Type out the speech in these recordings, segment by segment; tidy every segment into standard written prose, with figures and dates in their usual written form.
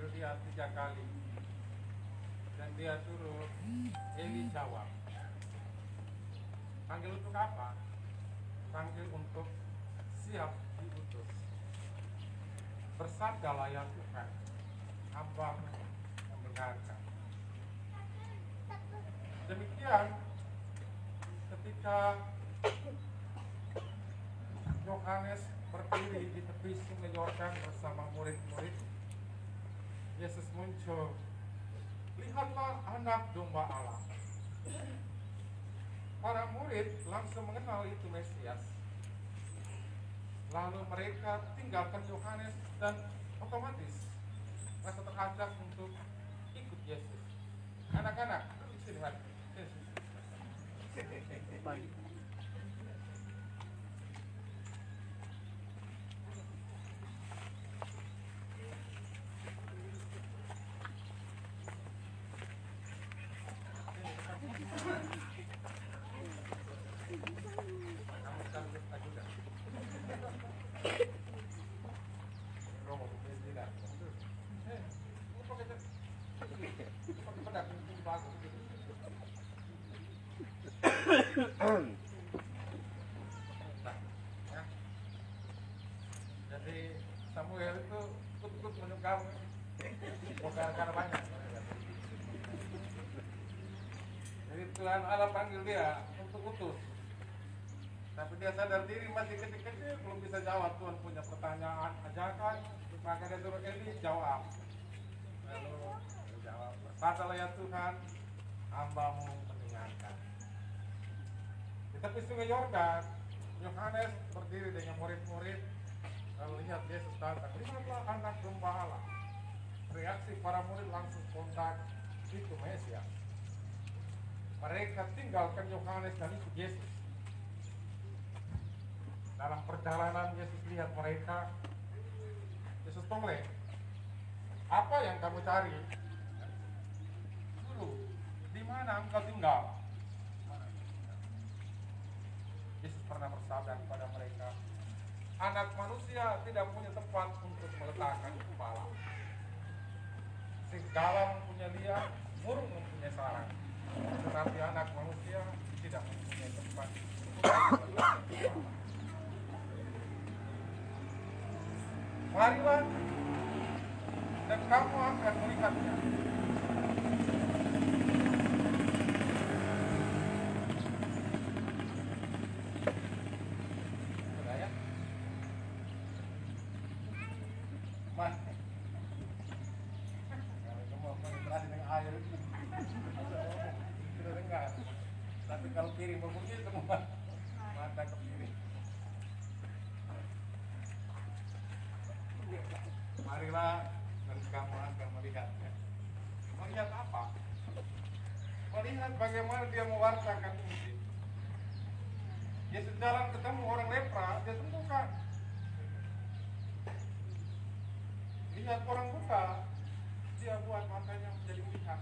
memanggil dia 3 kali. Dan dia suruh Eli jawab. Panggil untuk apa? Panggil untuk siap diutus. Bersabdalah ya Tuhan, hamba mendengarkan. Demikian ketika Yohanes berdiri di tepi sungai Yordan bersama murid-murid, Yesus muncul. Lihatlah anak domba Allah. Para murid langsung mengenal itu Mesias. Lalu mereka tinggalkan Yohanes dan otomatis rasa terajak untuk ikut Yesus. Anak-anak, duduk sini, mari. Baik. Jadi Samuel itu ikut menyukam karena banyak. Jadi Tuhan Allah panggil dia untuk utus. Tapi dia sadar diri masih kecil-kecil, belum bisa jawab. Tuhan punya pertanyaan, ajakan, maka dia suruh Eli jawab. Lalu dia jawab, "Berkatalah ya Tuhan, hamba-Mu mendengarkan." Di tepi sungai Yordan, Yohanes berdiri dengan murid-murid, lalu lihat Yesus datang. Lihatlah anak domba Allah. Reaksi para murid langsung spontan, itu Mesias. Mereka tinggalkan Yohanes dan ikut Yesus. Dalam perjalanan Yesus lihat mereka, Yesus toleh, "Apa yang kamu cari? Dulu, di mana engkau tinggal?" Yesus pernah bersabda kepada mereka, "Anak manusia tidak punya tempat untuk meletakkan kepala. Serigala mempunyai liang, burung mempunyai sarang, tetapi anak manusia tidak mempunyai tempat untuk meletakkan kepala." Marilah dan kamu akan melihatnya. Sudah ya? Mas, kalau kamu mau konsentrasi dengan air, sudah dengar. Tapi kalau piring berbunyi semua mata ke piring. Marilah dan kamu akan melihatnya. Melihat apa? Melihat bagaimana dia mewartakan Injil. Yesus jalan ketemu orang lepra, dia sembuhkan. Lihat orang buta, dia buat matanya menjadi melihat.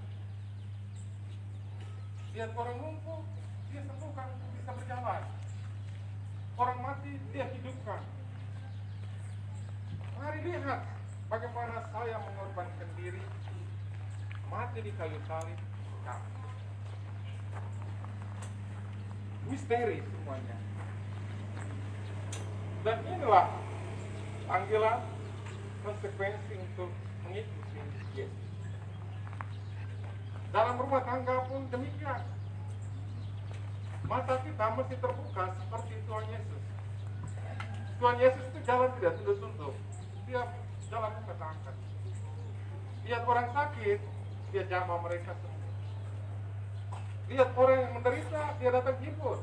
Lihat orang lumpuh, dia sembuhkan untuk bisa berjalan. Orang mati, dia hidupkan. Mari lihat bagaimana saya mengorbankan diri, mati di kayu salib. Misteri semuanya. Dan inilah panggilan konsekuensi untuk mengikuti Yesus. Dalam rumah tangga pun demikian. Mata kita mesti terbuka seperti Tuhan Yesus. Tuhan Yesus itu jalan tidak tunduk-tunduk. Dia jalan angkat-angkat. Lihat orang sakit, dia jamah mereka semua. Lihat orang yang menderita, dia datang hibur.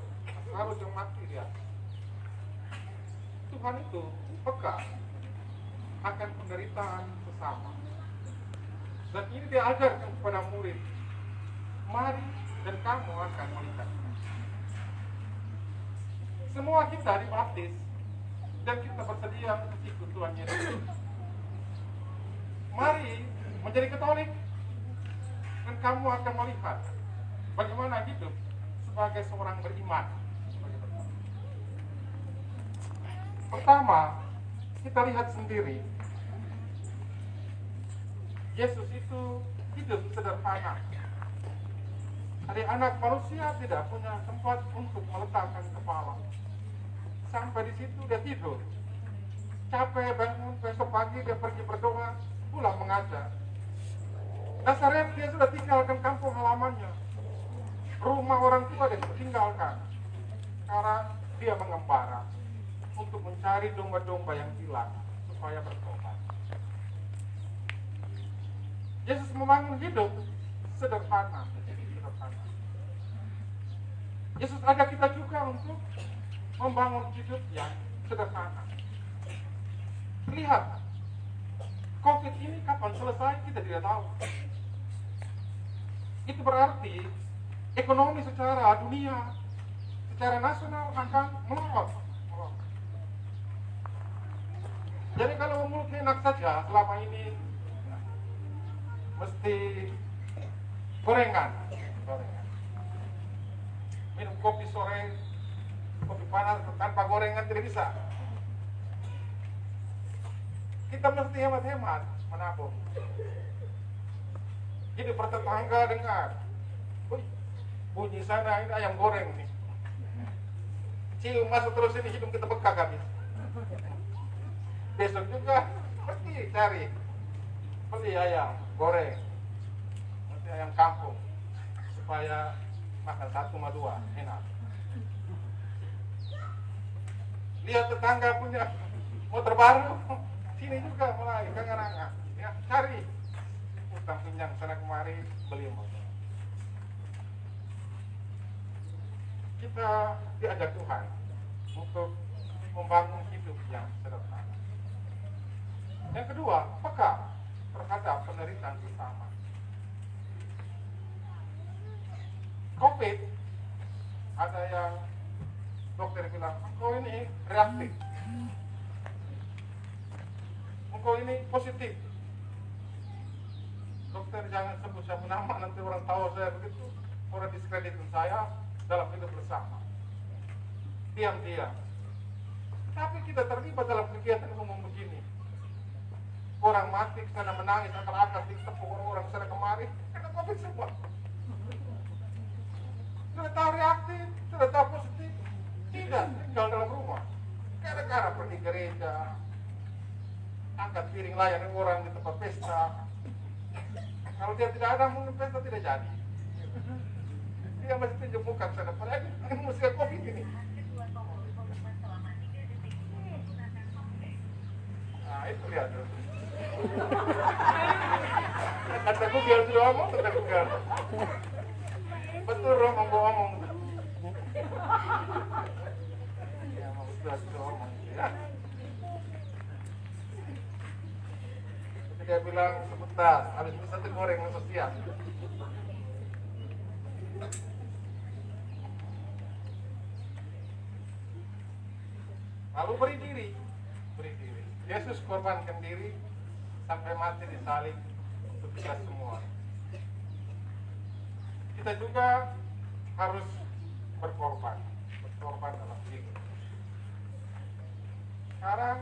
Harus yang mati dia. Tuhan itu peka akan penderitaan sesama. Dan ini dia ajarkan kepada murid. Mari dan kamu akan melihat. Semua kita dibaptis dan kita bersedia untuk ikut Tuhan Yesus. Mari menjadi Katolik dan kamu akan melihat bagaimana hidup sebagai seorang beriman. Pertama, kita lihat sendiri Yesus itu hidup sederhana. Anak manusia tidak punya tempat untuk meletakkan kepala. Sampai di situ dia tidur. Capek bangun, besok pagi dia pergi berdoa, pulang mengajar. Nazaret dia sudah tinggalkan kampung halamannya. Rumah orang tua dia sudah tinggalkan. Sekarang dia mengembara untuk mencari domba-domba yang hilang supaya bertobat. Yesus membangun hidup sederhana. Yesus ajak kita juga untuk membangun hidup yang sederhana. Lihat, COVID ini kapan selesai kita tidak tahu. Itu berarti ekonomi secara dunia, secara nasional akan melorot. Jadi kalau mulut enak saja selama ini mesti gorengan. Minum kopi sore, kopi panas tanpa gorengan tidak bisa. Kita mesti hemat-hemat menabung. Jadi bertetangga dengar, bunyi sana ini ayam goreng nih. Cium masuk terus ini hidung kita bengkak habis. Besok juga pergi cari beli ayam goreng, nanti ayam kampung supaya makan 1 sama 2 enak. Lihat tetangga punya motor baru, sini juga mulai kangen-kangen, ya cari utang pinjam sana kemari beli motor. Kita diajak Tuhan untuk membangun hidup yang sederhana. Yang kedua, peka terhadap penderitaan bersama. COVID, ada yang dokter bilang, engkau ini reaktif, engkau ini positif. Dokter jangan sebut saya nama, nanti orang tahu saya begitu, orang diskreditin saya dalam hidup bersama. Diam-diam. Tapi kita terlibat dalam kegiatan umum begini. Orang mati karena menangis, akal-akal ditepuk orang-orang sana kemari, karena COVID semua. Sudah tahu reaktif, sudah tahu positif, tidak tinggal dalam rumah. Gara-gara pergi gereja, angkat piring layani orang di tempat pesta. Kalau dia tidak ada, mungkin pesta tidak jadi. Dia mesti tunjuk muka sana, padahal ini musim COVID ini. Nah itu lihat tuh. Kata Google sudah ngomong, kata Google. Betul Rom, ngomong. Ya mau sudah ngomong ya. Jadi dia bilang sebentar, habis itu satu goreng langsung siap. Lalu beri diri. Yesus korbankan diri sampai mati disalib untuk kita semua. Kita juga harus berkorban dalam hidup. Sekarang,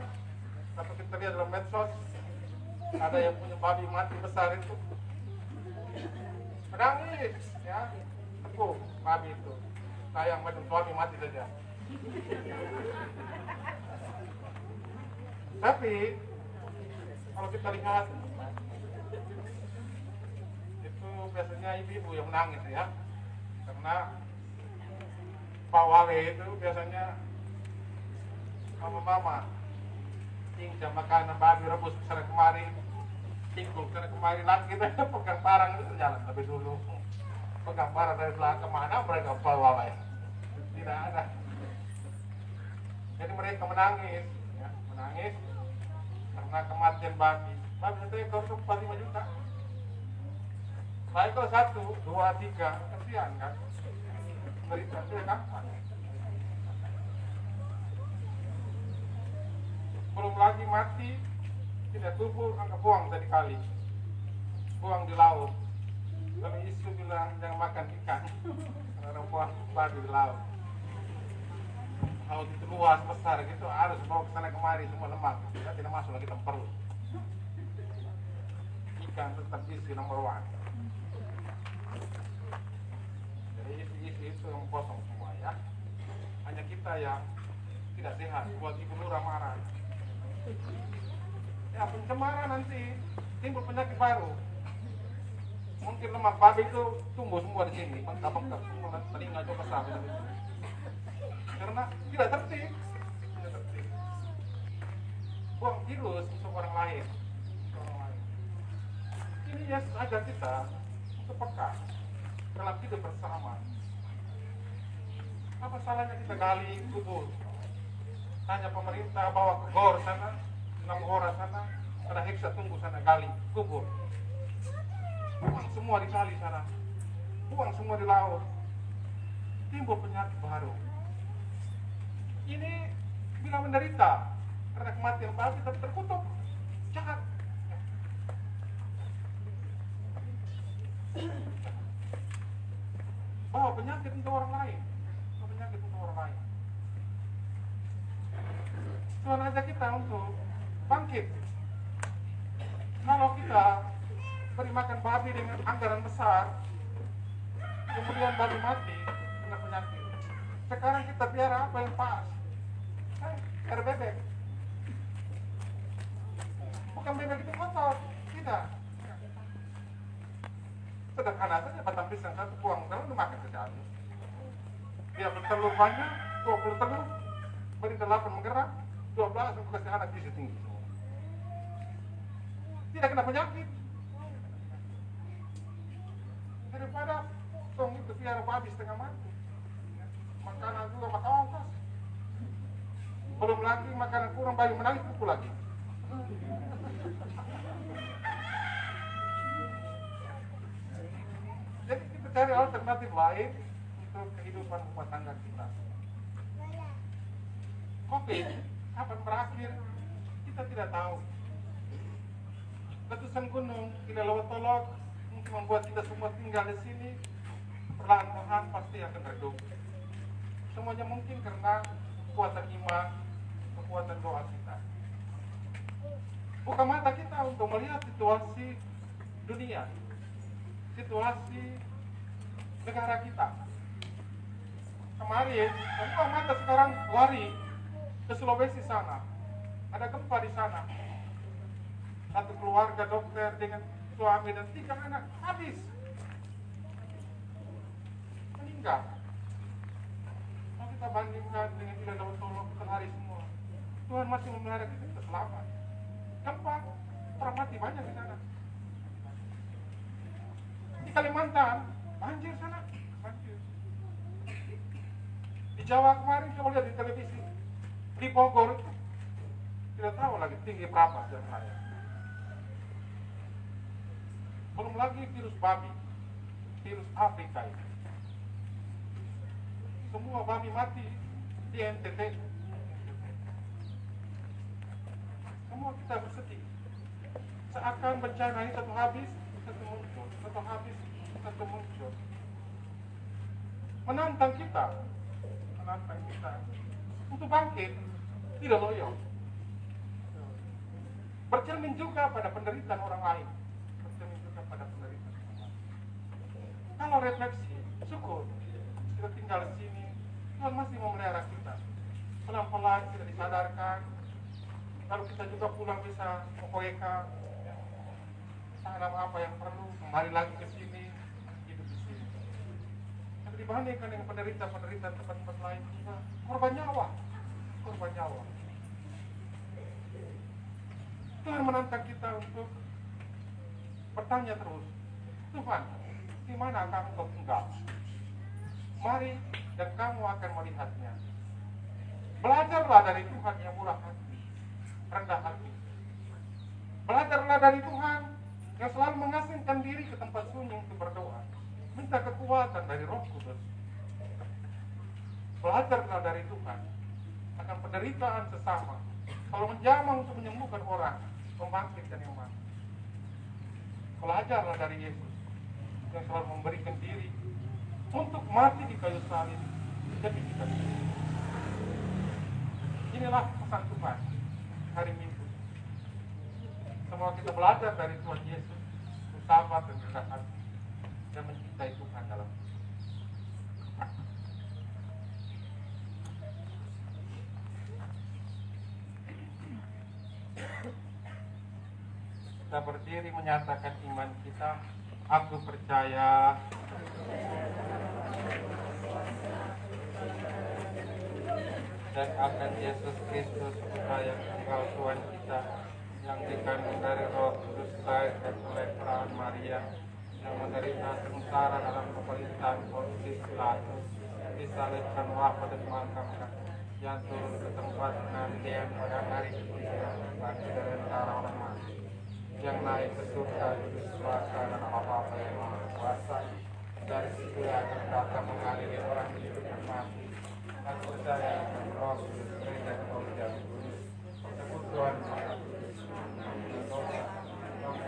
seperti kita lihat dalam medsos, ada yang punya babi mati besar itu, menangis, ya, tepuk babi itu. Sayang macam suami mati saja. Tapi kalau kita lihat itu biasanya ibu-ibu yang menangis ya, karena Pak Wale itu biasanya mama-mama cincang makanan babi rebus kesana kemari, cingkul kesana kemari lagi kita pegang barang itu jalan lebih dulu, pegang barang dari belakang mana mereka Pak Wale tidak ada. Jadi mereka menangis, ya, menangis karena kematian babi. Babi itu ekor 45 juta. Baik kalau 1, 2, 3, kasihan kan? Berita sudah kapan? Belum lagi mati, tidak tubuh, angkat buang tadi kali, buang di laut. Lalu Yesus bilang jangan makan ikan, karena buang babi di laut. Kalau itu luas besar gitu harus bawa ke sana kemari semua lemak, kita tidak masuk lagi tempat perut. ikan tetap isi nomor 1. Jadi isi itu yang kosong semua ya. Hanya kita yang tidak sehat, buat Ibu Nura marah. Ya pencemaran nanti timbul penyakit baru. Mungkin lemak babi itu tumbuh semua di sini, bengkak-bengkak semua, telinga juga besar. Karena tidak tertib, buang virus untuk orang lain. Ini Yesus ajar kita untuk peka dalam hidup bersama. Apa salahnya kita gali kubur? Tanya pemerintah bawa ke gor sana, 6 orang sana, ada heksa tunggu sana gali kubur. Buang semua di kali sana, buang semua di laut, timbul penyakit baru. Ini bila menderita karena kematian babi tapi terkutuk, jahat. Bawa penyakit untuk orang lain, bawa penyakit untuk orang lain. Tuhan ajak kita untuk bangkit. Kalau kita beri makan babi dengan anggaran besar, kemudian babi mati kena penyakit. Sekarang kita biara apa yang pas? Air bebek. Bukan bebek itu kotor, tidak. Sederhana saja, batang pisang satu buang dalam dimakan saja. Dia bertelur banyak, 20 telur, beri 8 menggerak, 12 untuk kasih anak gizi tinggi. Tidak kena penyakit. Daripada tong itu piara babi setengah mati. Makanan juga makan ongkos. Belum lagi makanan kurang bayi menangis pukul lagi. Jadi kita cari alternatif lain untuk kehidupan rumah tangga kita. Covid kapan berakhir kita tidak tahu. Letusan gunung tidak lewat-lewat mungkin membuat kita semua tinggal di sini, perlahan-lahan pasti akan redup. Semuanya mungkin karena kekuatan iman, kekuatan doa kita. Buka mata kita untuk melihat situasi dunia, situasi negara kita. Kemarin, buka mata sekarang lari ke Sulawesi sana, ada gempa di sana. Satu keluarga dokter dengan suami dan 3 anak habis meninggal. Kalau kita bandingkan dengan tidak dapat tolong terlari semua, Tuhan masih memelihara kita selamat. Gempa, orang mati banyak di sana. Di Kalimantan, banjir sana, banjir. Di Jawa kemarin coba lihat di televisi, di Bogor itu tidak tahu lagi tinggi berapa jam saya. Belum lagi virus babi, virus Afrika ini. Semua babi mati di NTT. Semua kita bersedih. Seakan bencana ini satu habis, satu muncul, satu habis, satu muncul. Menantang kita untuk bangkit, tidak loyo. Bercermin juga pada penderitaan orang lain. Pada penderitaan. Kalau refleksi, syukur kita tinggal di sini, Tuhan masih memelihara kita. Pelan-pelan kita disadarkan. Kalau kita juga pulang bisa mempoeka, tanam apa yang perlu, kembali lagi ke sini, hidup di sini. Tapi dibandingkan dengan penderitaan tempat-tempat lain juga, korban nyawa. Tuhan menantang kita untuk bertanya terus, Tuhan, di mana kamu tinggal? Mari dan kamu akan melihatnya. Belajarlah dari Tuhan yang murah hati, rendah hati. Belajarlah dari Tuhan yang selalu mengasingkan diri ke tempat sunyi untuk berdoa, minta kekuatan dari Roh Kudus. Belajarlah dari Tuhan akan penderitaan sesama. Kalau menjamah untuk menyembuhkan orang, membangkitkan yang mati. Belajarlah dari Yesus yang selalu memberikan diri untuk mati di kayu salib demi kita. Inilah pesan Tuhan hari Minggu. Semua kita belajar dari Tuhan Yesus bersahabat dan rendah hati dan mencintai Tuhan dalam hidup. Kita berdiri menyatakan iman kita. Aku percaya dan akan Yesus Kristus, Putra yang tunggal Tuhan kita, yang dikandung dari Roh Kudus, dilahirkan oleh perawan Maria, yang menderita sengsara dalam pemerintahan Pontius Pilatus, disalibkan, wafat dan dimakamkan, yang turun ke tempat penantian pada hari ketiga, bangkit dari antara orang mati, yang naik ke surga, duduk sebelah kanan Allah Bapa yang Maha Kuasa, dari situ akan datang mengadili orang hidup dan mati. Aku percaya akan Roh Kudus, gereja Katolik yang kudus, persekutuan Maha Kudus, dosa,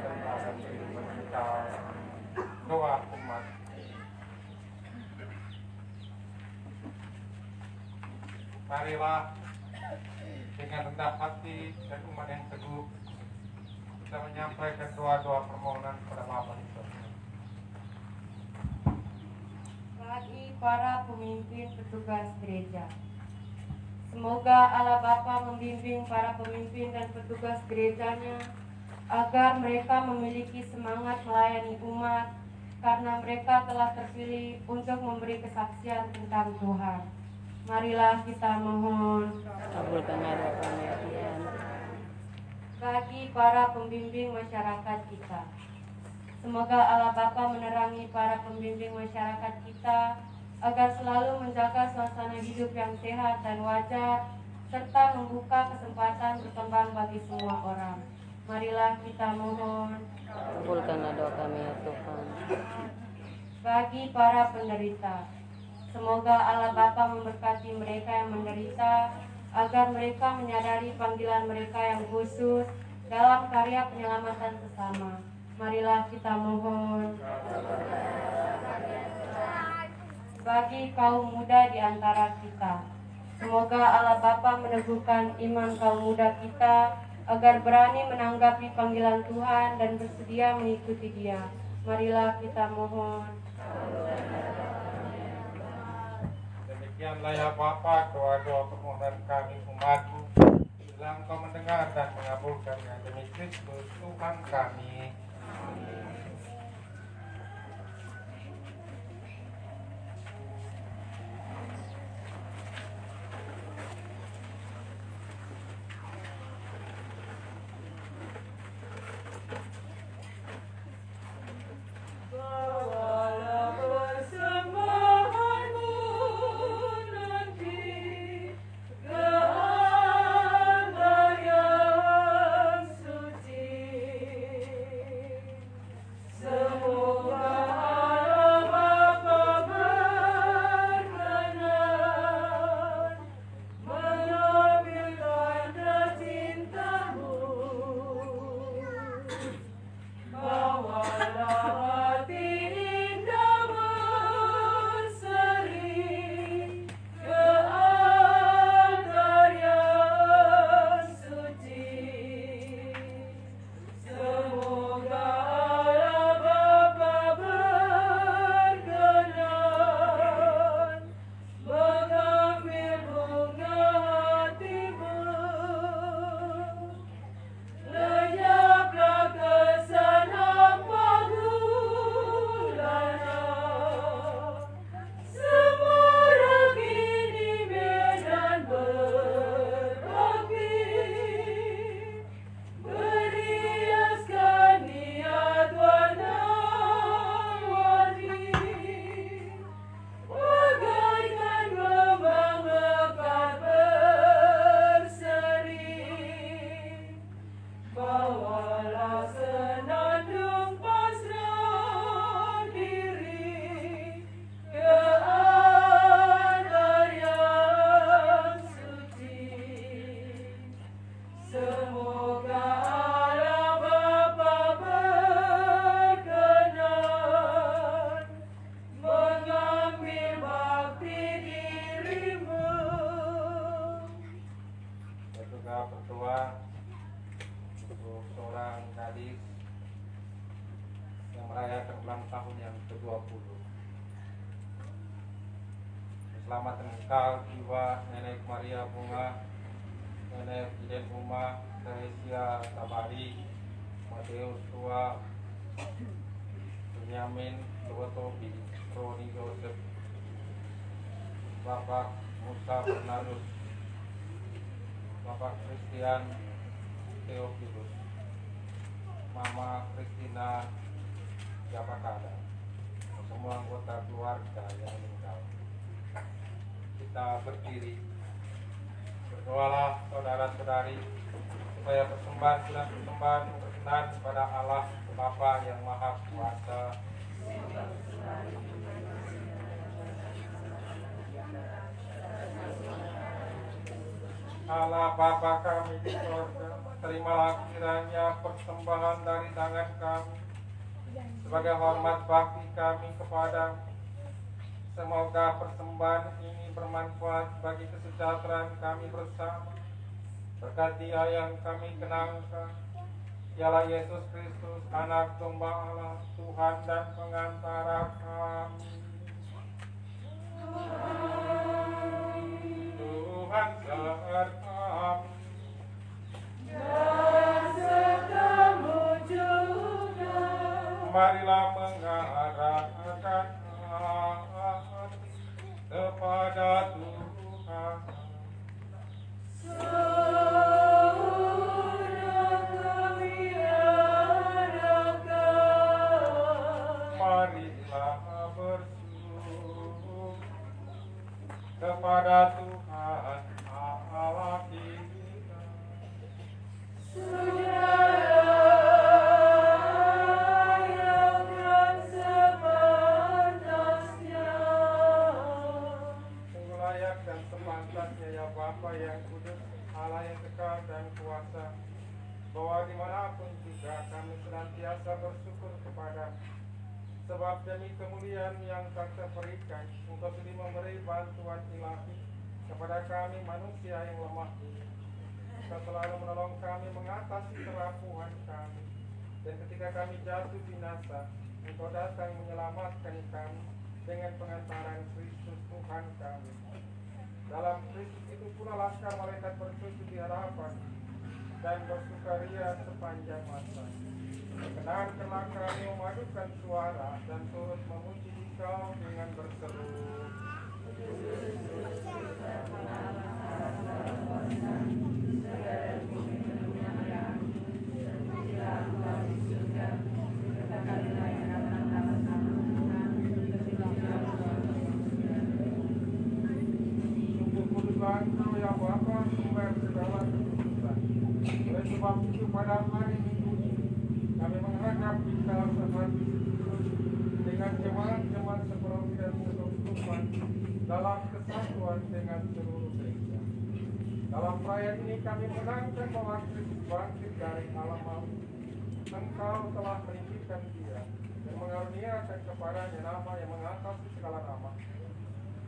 dan akan kehidupan kekal. Doa umat. Marilah dengan rendah hati dan umat yang teguh kita menyampaikan doa-doa permohonan kepada Bapa di surga. Bagi para pemimpin petugas gereja, semoga Allah Bapa membimbing para pemimpin dan petugas gerejanya agar mereka memiliki semangat melayani umat karena mereka telah terpilih untuk memberi kesaksian tentang Tuhan. Marilah kita mohon. Kabulkanlah doa kami ya Tuhan. Bagi para pembimbing masyarakat kita, semoga Allah Bapa menerangi para pembimbing masyarakat kita agar selalu menjaga suasana hidup yang sehat dan wajar serta membuka kesempatan berkembang bagi semua orang. Marilah kita mohon. Kabulkanlah doa kami ya Tuhan. Bagi para penderita, semoga Allah Bapa memberkati mereka yang menderita agar mereka menyadari panggilan mereka yang khusus dalam karya penyelamatan sesama. Marilah kita mohon. Bagi kaum muda di antara kita, semoga Allah Bapa meneguhkan iman kaum muda kita agar berani menanggapi panggilan Tuhan dan bersedia mengikuti Dia. Marilah kita mohon. Demikianlah ya Bapa doa-doa permohonan kami umatmu, bila Engkau mendengar dan mengabulkannya demi Kristus Tuhan kami. keselamatan engkau jiwa Nenek Maria Bunga, Nenek Iden Uma, Teresia Tabari, Mateus Tua, Benyamin Lobotobi, Roni Joseph, Bapak Musa Bernardus, Bapak Christian Theophilus, Mama Christina Yapakada, semua anggota keluarga yang meninggal. Kita berdiri, berdoalah saudara-saudari supaya persembahan berkenan kepada Allah Bapa yang Maha Kuasa. Allah Bapa kami di surga, terimalah kiranya persembahan dari tangan kami sebagai hormat bakti kami kepada. Semoga persembahan ini bermanfaat bagi kesejahteraan kami bersama. Berkati yang kami kenangkan, ialah Yesus Kristus, Anak Domba Allah, Tuhan dan Pengantara kami. Tuhan sertamu. Marilah mengarahkan hati kepada Tuhan. Marilah bersyukur kepada Tuhan Allah kita. Bapa yang kudus, Allah yang kekal dan kuasa, bahwa dimanapun juga kami senantiasa bersyukur kepada, sebab demi kemuliaan yang tak terperikan, Engkau sudah memberi bantuan ilahi kepada kami manusia yang lemah ini. Engkau selalu menolong kami mengatasi kerapuhan kami, dan ketika kami jatuh binasa, Engkau datang menyelamatkan kami dengan pengantaran Kristus Tuhan kami. Dalam Kristus itu pula laskar malaikat bersujud di hadapan dan bersukaria sepanjang masa. Kenankanlah kami memadukan suara dan turut memuji Engkau dengan berseru. Engkau ya Bapa, sumber segala kekudusan. Oleh sebab itu pada hari Minggu ini kami menghadap di dalam hati dengan jemaat-jemaat seperti dan sekeluruhan dalam kesatuan dengan seluruh gereja. Dalam perayaan ini kami menangkan bahwa Kristus bangkit dari alam maut. Engkau telah meninggikan Dia dan mengaruniakan kepadanya nama yang mengatasi segala nama.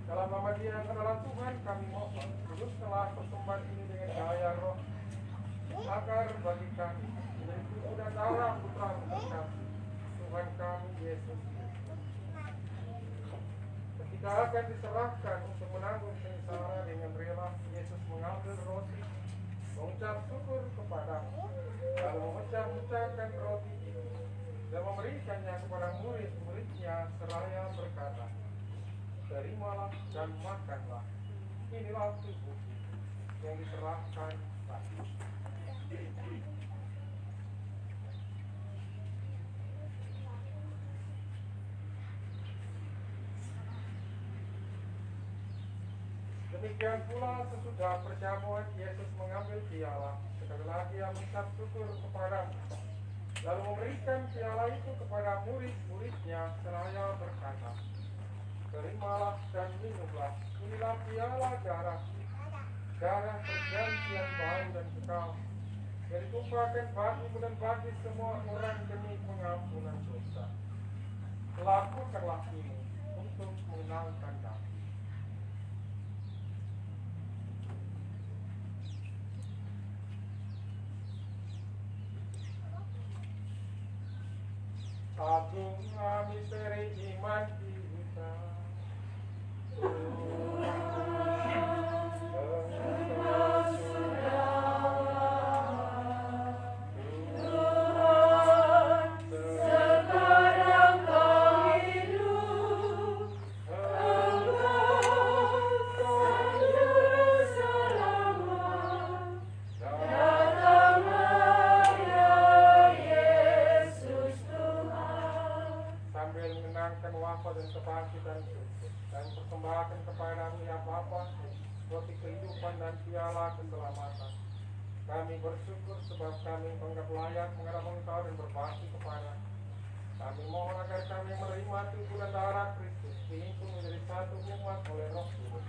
Dalam nama Dia yang adalah Tuhan kami mohon, kuduskanlah persembahan ini dengan cahaya roh, agar bagi kami menjadi tubuh dan darah Putra terkasih Tuhan kami Yesus Kristus. Ketika akan diserahkan untuk menanggung sengsara dengan rela, Yesus mengambil roti, mengucap syukur kepada-Mu, lalu memecah-mecahkan roti itu dan memberikannya kepada murid-muridnya seraya berkata, terimalah dan makanlah, inilah tubuh yang diserahkan tadi. Demikian pula sesudah perjamuan Yesus mengambil piala, sekali lagi Ia mengucap syukur kepada-Mu, lalu memberikan piala itu kepada murid-muridnya seraya berkata, terimalah dan minumlah, inilah piala darah perjanjian baru dan kekal, yang ditumpahkan bagimu dan bagi semua orang demi pengampunan dosa. Lakukanlah ini untuk mengenangkan Kami. Agung misteri iman kita. persembahkan kepadamu ya Bapa, roti kehidupan dan piala keselamatan. Kami bersyukur sebab kami menganggap layak menghadap Engkau dan berbakti kepada. Kami mohon agar kami menerima tubuh dan darah Kristus, dihimpun menjadi satu umat oleh Roh Kudus.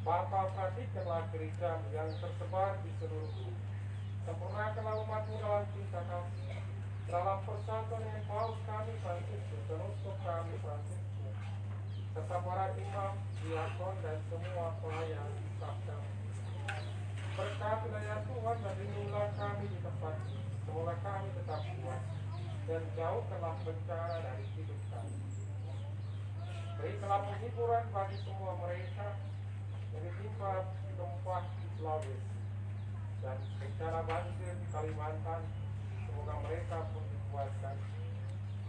Bapa, perhatikanlah gereja yang tersebar di seluruh bumi. Sempurnakanlah umat-Mu dalam cinta kasih, dalam persatuan dengan Paus kami Fransiskus dan uskup kami Fransiskus, serta para imam, diakon dan semua pelayan sabda. Berkatilah ya Tuhan dan lindungilah kami di tempat ini. Semoga kami tetap kuat dan jauhkanlah bencana dari hidup kami. Berikanlah penghiburan bagi semua mereka yang ditimpa gempa di Sulawesi dan bencana banjir di Kalimantan. Semoga mereka pun dikuatkan.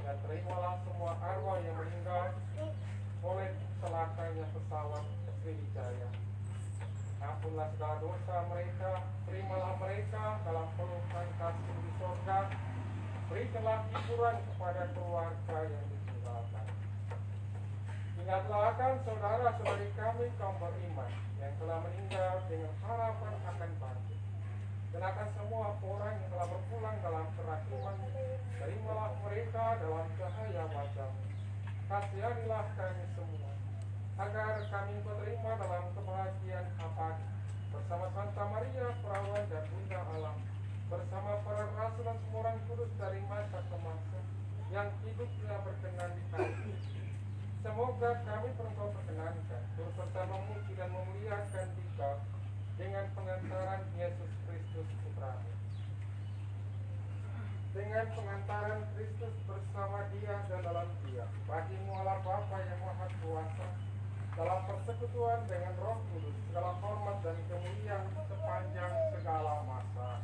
Dan terimalah semua arwah yang meninggal oleh celakanya pesawat Sriwijaya. Ampunlah segala dosa mereka, terimalah mereka dalam pelukan kasih di surga. Berikanlah hiburan kepada keluarga yang ditinggalkan. Ingatlah akan saudara-saudari kami kaum beriman yang telah meninggal dengan harapan akan bangkit. Dan akan semua orang yang telah berpulang dalam kerahiman, terimalah mereka dalam cahaya wajah-Mu. Kasihanilah kami semua, agar kami menerima dalam kebahagiaan abadi bersama Santa Maria Perawan dan Bunda Allah, bersama para rasul dan semua orang kudus dari masa ke masa, yang hidupnya berkenan di kami. Semoga kami perempuan perkenankan turut serta memuji dan memuliakan Dikau dengan pengantaran Yesus Kristus Putra-Mu. Dengan pengantaran Kristus bersama Dia dan dalam Dia, bagi-Mu Allah Bapa yang Maha Kuasa, dalam persekutuan dengan Roh Kudus, segala hormat dan kemuliaan sepanjang segala masa.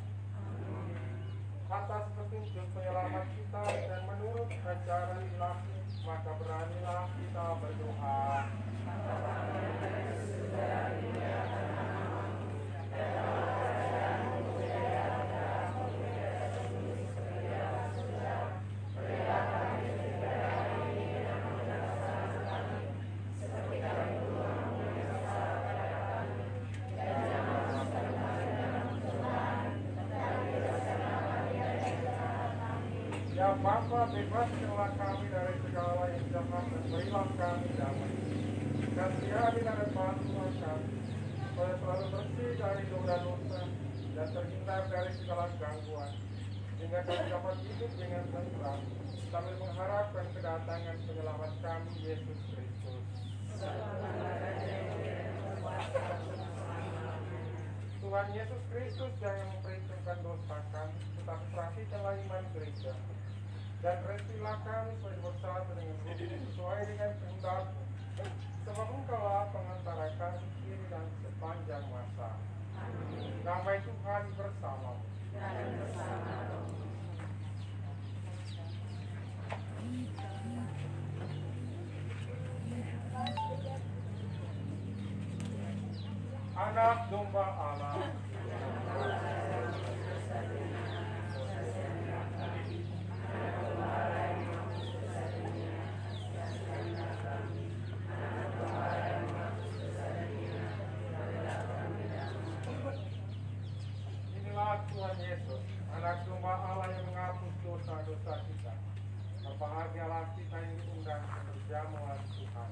Atas petunjuk penyelamat kita dan menurut ajaran ilahi, maka beranilah kita berdoa. Ya Bapa, bebaskanlah kami dari segala yang jahat dan berilah kami damai. Kasihanilah dan bantulah kami, supaya selalu bersih dari dosa-dosa dan terhindar dari segala gangguan, sehingga kami dapat hidup dengan tentram sambil mengharapkan kedatangan penyelamat kami, Yesus Kristus. Tuhan Yesus Kristus, jangan memperhitungkan dosa kami, tetapi perhatikanlah iman gereja. Dan restilah kami supaya bersatu dengan Roh sesuai dengan kehendak-Mu, sebab Engkaulah pengantara kami kini dan sepanjang masa. Damai Tuhan bersamamu. Anak domba Allah. Tuhan Yesus, anak domba Allah yang menghapus dosa-dosa kita. Berbahagialah kita yang diundang ke perjamuan Tuhan.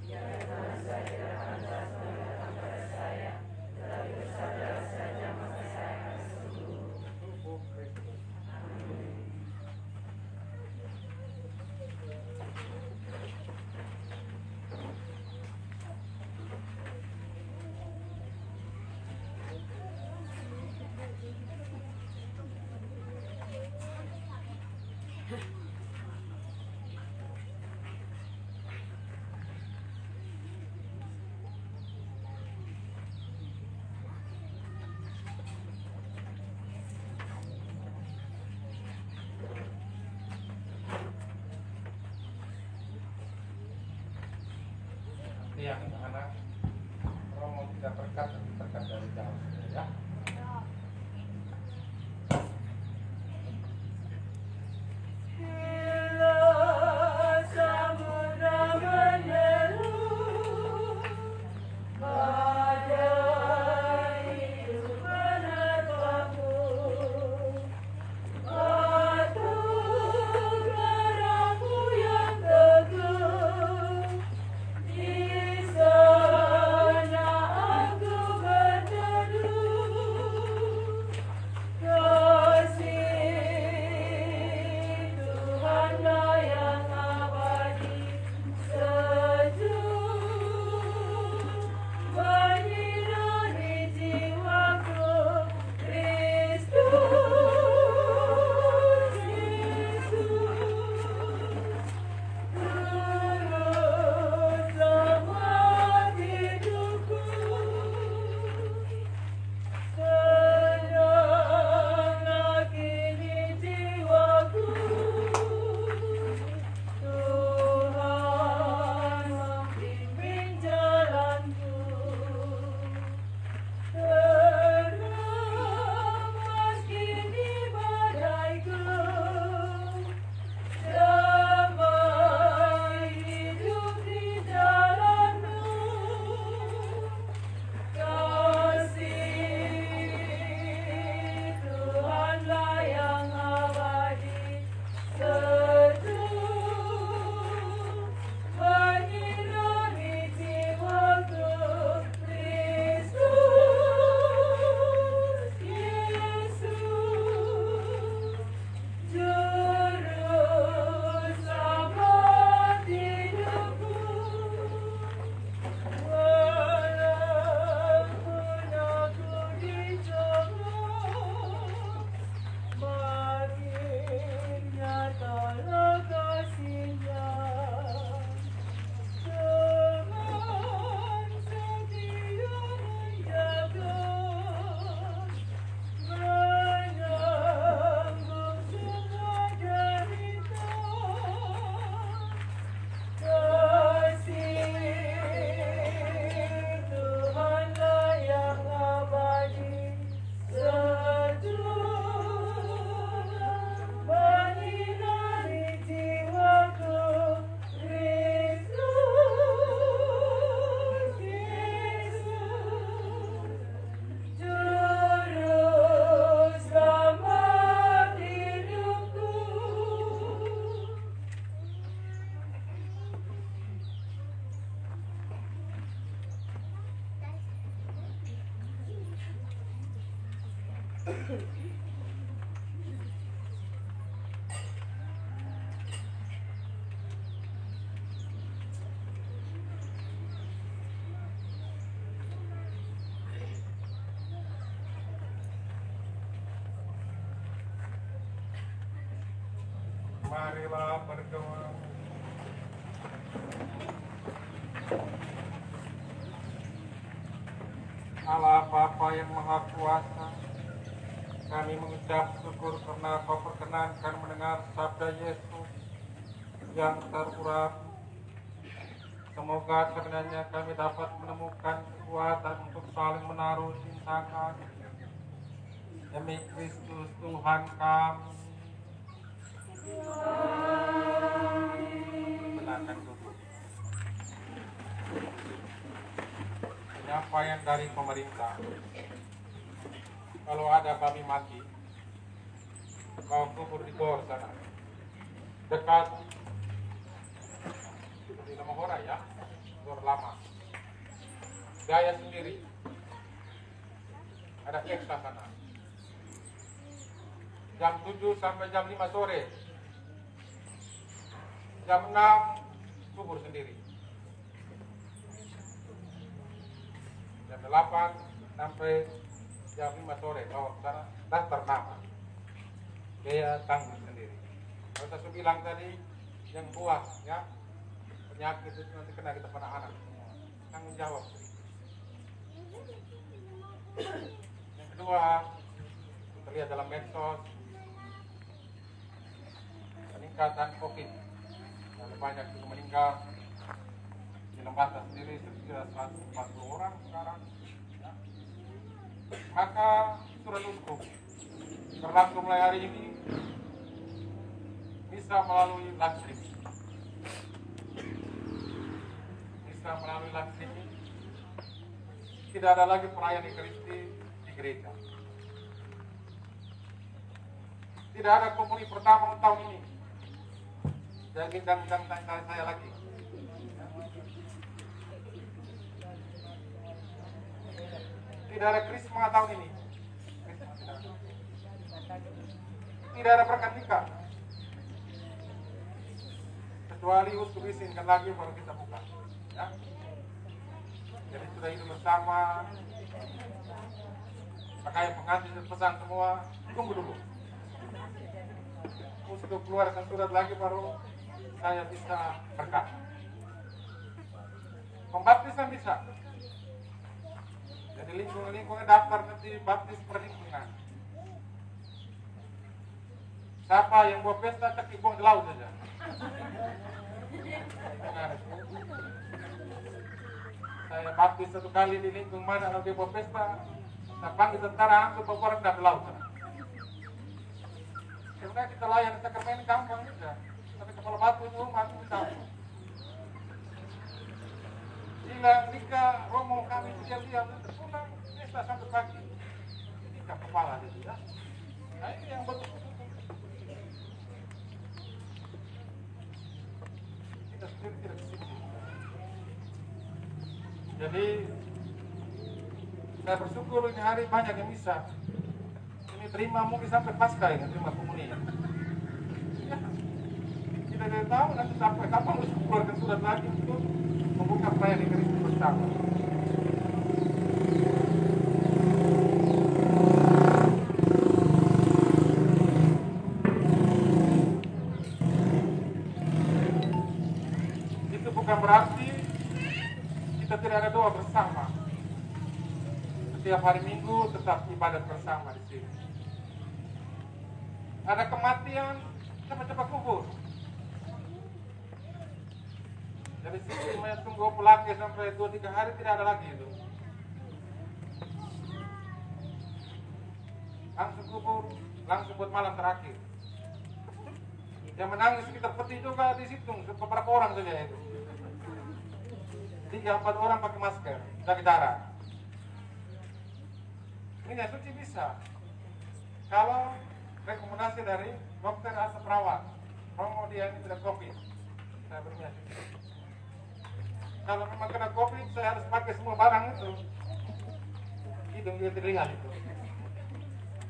Ya, saya atas pada saya, tetapi bersabar saja maka saya akan sembuh. Tubuh Kristus. Yang anak Romo tidak berkat dari jauh ya. Bila samudra meneru Marilah berdoa. Allah Bapa yang Maha Kuasa, kami mengucap syukur karena Kau perkenankan mendengar sabda Yesus yang terurap. Semoga karenanya kami dapat menemukan kekuatan untuk saling menaruh cintakan demi Kristus Tuhan kami. Silakan duduk. Penyampaian dari pemerintah. Kalau ada babi mati, kau kubur di gor sana, dekat di Lamahora ya, gor lama. Gaya sendiri. Ada ekstra sana. Jam 7 sampai jam 5 sore. Jam 6 kubur sendiri. Jam 8 sampai jam 5 sore bawa ke sana daftar nama. Dia tanggung sendiri. Kalau saya bilang tadi yang buah ya penyakit itu nanti kena kita pada anak semua. Tanggung jawab. Yang kedua kita lihat dalam medsos peningkatan COVID. Ada banyak yang meninggal di Lembata sendiri sekitar 140 orang sekarang ya. Maka surat hukum berlaku mulai hari ini bisa melalui live streaming, tidak ada lagi perayaan Ekaristi di gereja, tidak ada komuni pertama tahun ini. Jadi dan saya lagi. Tidak ada krisma tahun ini. Tidak ada berkat nikah. Kecuali uskup izinkan lagi baru kita buka. Ya. Jadi sudah hidup bersama. Maka yang pengantin pesan semua tunggu dulu. Uskup keluarkan surat lagi baru saya bisa berkat. Pembaptisan bisa. Jadi lingkungan daftar nanti baptis perlingkungan. Siapa yang buat pesta cek buang di laut saja. Saya baptis 1 kali di lingkungan mana kalau dia buat pesta, saya panggil tentara angkut bawa rendah di laut sana. Sebenarnya kita layan sakramen gampang saja. Tapi kepala batu itu mati di tahu. Hilang nikah romo kami diam-diam pulang pesta sampai pagi. Nikah kepala dia sudah. Nah ini yang betul. Kita sendiri tidak disiplin. Jadi saya bersyukur ini hari banyak yang bisa. Ini terima mungkin sampai pasca ini terima komuni. Ya. Kita tidak tahu nanti sampai kapan harus keluarkan surat lagi untuk membuka perayaan Ekaristi bersama. Itu bukan berarti kita tidak ada doa bersama. Setiap hari Minggu tetap ibadat bersama di sini. Ada kematian, cepat-cepat kubur. Dari sini mayat tunggu pelaki sampai 2-3 hari tidak ada lagi itu. Langsung kubur, langsung buat malam terakhir. Yang menangis sekitar peti juga dihitung beberapa orang saja itu. 3-4 orang pakai masker, jaga jarak. Ini yang suci bisa. Kalau rekomendasi dari dokter atau perawat, romo dia ini tidak COVID, saya berniat. Kalau memang kena COVID, saya harus pakai semua barang itu. Hidung dia terlihat itu.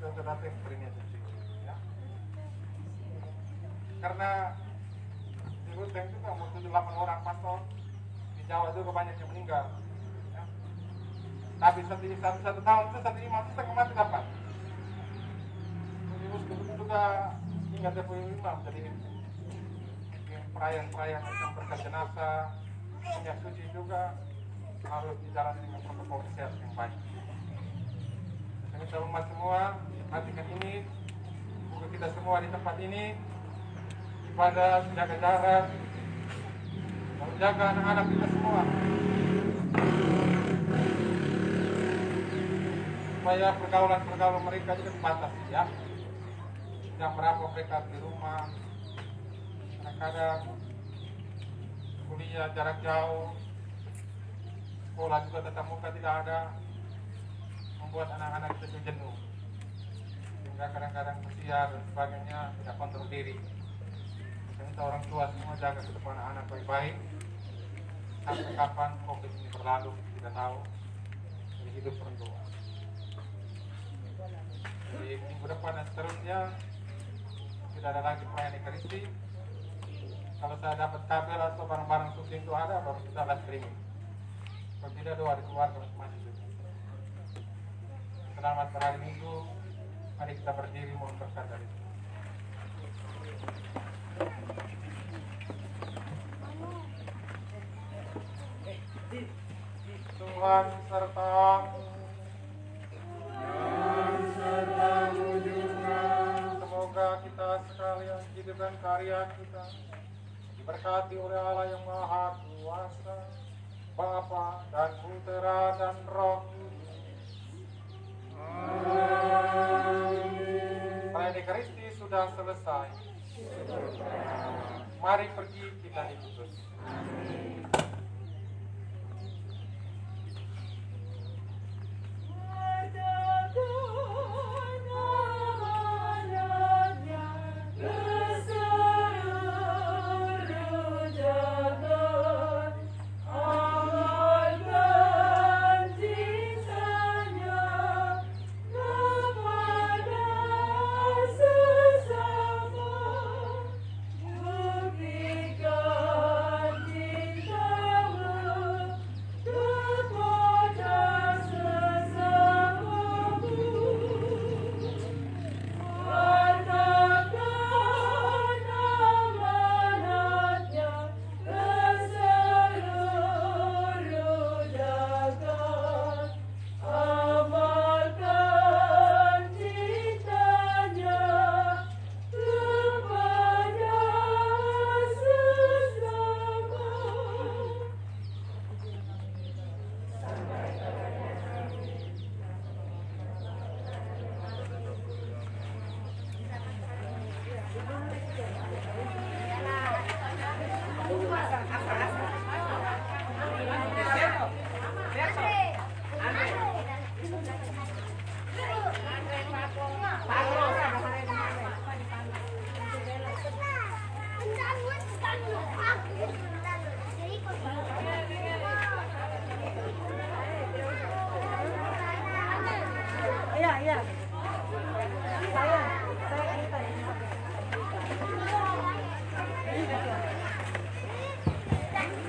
untuk datang ke Premier Suci. Ya. Karena di Ruteng juga mau 78 orang pastor, di Jawa juga banyak yang meninggal. Ya. Tapi satu tahun itu satu imam itu setengah mati dapat. Jadi Muslim itu juga ingat dia punya imam, jadi perayaan-perayaan macam berkat jenazah, minyak suci juga harus dijalani dengan protokol kesehatan yang baik. Kami minta umat semua perhatikan ini, juga kita semua di tempat ini ibadah, jaga jarak, dan jaga anak-anak kita semua supaya pergaulan mereka juga dibatasi ya. Jam berapa mereka di rumah, kadang-kadang kuliah jarak jauh, sekolah juga tatap muka tidak ada, membuat anak-anak itu jenuh sehingga kadang-kadang usia dan sebagainya tidak kontrol diri. Saya minta orang tua semua jaga ke depan anak baik-baik sampai kapan COVID ini berlalu tidak tahu, jadi hidup berdoa. Jadi minggu depan dan seterusnya tidak ada lagi perayaan Ekaristi. Kalau saya dapat kabel atau barang-barang suci itu ada, baru kita live streaming. Kalau tidak, doa di keluarga masing-masing. Selamat berhari Minggu. Mari kita berdiri mohon berkat dari Tuhan. Tuhan sertamu. Semoga kita sekalian hidup dan karya kita diberkati oleh Allah yang Maha Kuasa, Bapa dan Putera dan Roh Kudus. Perayaan Ekaristi sudah selesai. Mari pergi kita dikutus.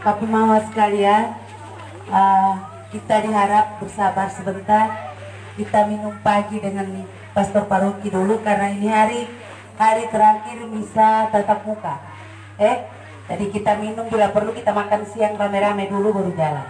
Bapak Mama sekalian, kita diharap bersabar sebentar. Kita minum pagi dengan Pastor Paroki dulu karena ini hari terakhir misa tatap muka. Jadi kita minum, bila perlu kita makan siang rame-rame dulu baru jalan.